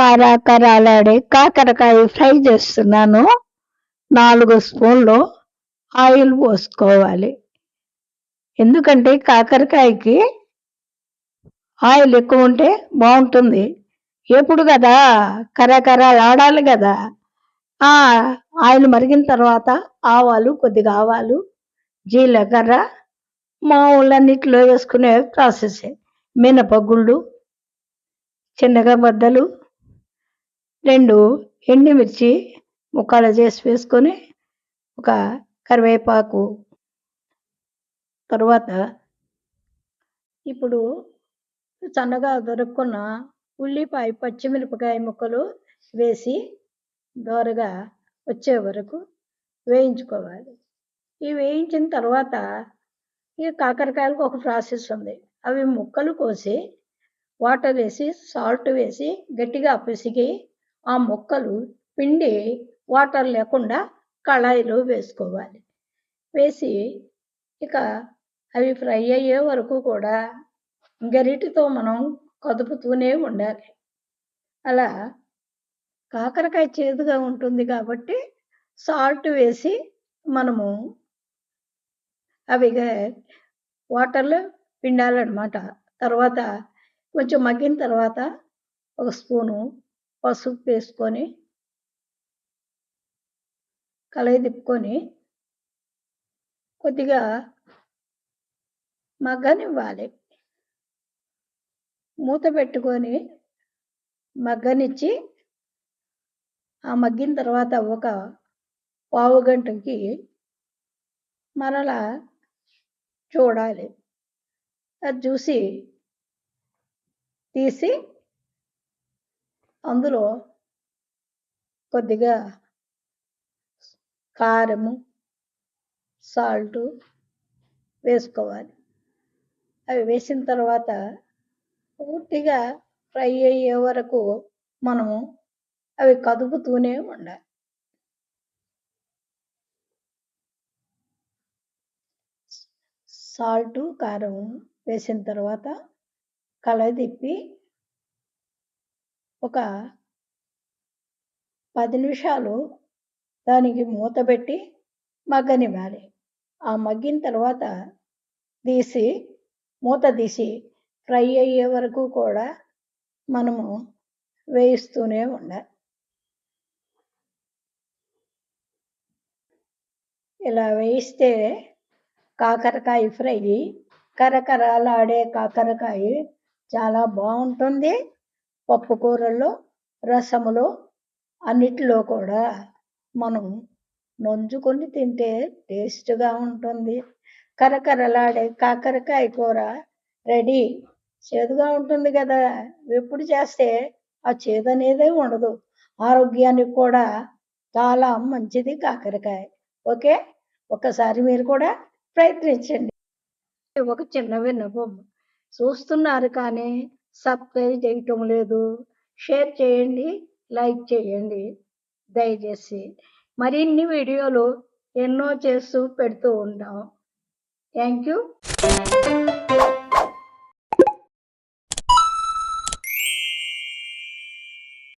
కరాకరాలాడే కాకరకాయ ఫ్రై చేస్తున్నాను. 4 స్పూన్లు ఆయిల్ పోసుకోవాలి. ఎందుకంటే కాకరకాయకి ఆయిల్ ఎక్కువ ఉంటే బాగుంటుంది. ఎప్పుడు కదా కరకరలాడాలి కదా. ఆయిల్ మరిగిన తర్వాత కొద్దిగా ఆవాలు, జీలకర్ర మామూలన్నిట్లో వేసుకునే ప్రాసెసే. మినపగుళ్ళు, చిన్నగా బద్దలు, 2 ఎండుమిర్చి ముక్కలు చేసి వేసుకొని, ఒక కరివేపాకు, తర్వాత ఇప్పుడు సన్నగా దొరుకున్న ఉల్లిపాయ, పచ్చిమిరపకాయ ముక్కలు వేసి దోరగా వచ్చే వరకు వేయించుకోవాలి. ఈ వేయించిన తర్వాత ఈ కాకరకాయలకు ఒక ప్రాసెస్ ఉంది. అవి ముక్కలు కోసి వాటర్ వేసి సాల్ట్ వేసి గట్టిగా పిసికి ఆ ముక్కలు పిండి వాటర్ లేకుండా కళాయిలో వేసుకోవాలి. వేసి ఇక అవి ఫ్రై అయ్యే వరకు కూడా గరిటెతో మనం కదుపుతూనే ఉండాలి. అలా కాకరకాయ చేదుగా ఉంటుంది కాబట్టి సాల్ట్ వేసి మనము అవి వాటర్లో పిండాలన్నమాట. తర్వాత కొంచెం మగ్గిన తర్వాత ఒక స్పూను పసుపు వేసుకొని కలయి తిప్పుకొని కొద్దిగా మగ్గనివ్వాలి. మూత పెట్టుకొని మగ్గనిచ్చి ఆ మగ్గిన తర్వాత ఒక పావు గంటకి మరలా చూడాలి. అది చూసి తీసి అందులో కొద్దిగా కారము, సాల్టు వేసుకోవాలి. అవి వేసిన తర్వాత పూర్తిగా ఫ్రై అయ్యే వరకు మనము అవి కదుపుతూనే ఉండాలి. సాల్టు, కారం వేసిన తర్వాత కలయి తిప్పి ఒక 10 నిమిషాలు దానికి మూత పెట్టి మగ్గనివ్వాలి. ఆ మగ్గిన తర్వాత మూత తీసి ఫ్రై అయ్యే వరకు కూడా మనము వేయిస్తూనే ఉండాలి. ఇలా వేయిస్తే కాకరకాయ ఫ్రై, కరకరలాడే కాకరకాయ చాలా బాగుంటుంది. పప్పు కూరల్లో, రసములో అన్నిటిలో కూడా మనం నంచుకొని తింటే టేస్ట్గా ఉంటుంది. కరకరలాడే కాకరకాయ కూర రెడీ. చేదుగా ఉంటుంది కదా, ఎప్పుడు చేస్తే ఆ చేదు అనేదే ఉండదు. ఆరోగ్యానికి కూడా చాలా మంచిది కాకరకాయ. ఓకే, ఒకసారి మీరు కూడా ప్రయత్నించండి. ఒక చిన్న విన్నపం, చూస్తున్నారు కానీ సబ్స్క్రైబ్ చేయటం లేదు. షేర్ చేయండి, లైక్ చేయండి దయచేసి. మరిన్ని వీడియోలు ఎన్నో చేస్తూ పెడుతూ ఉంటాం. Thank you.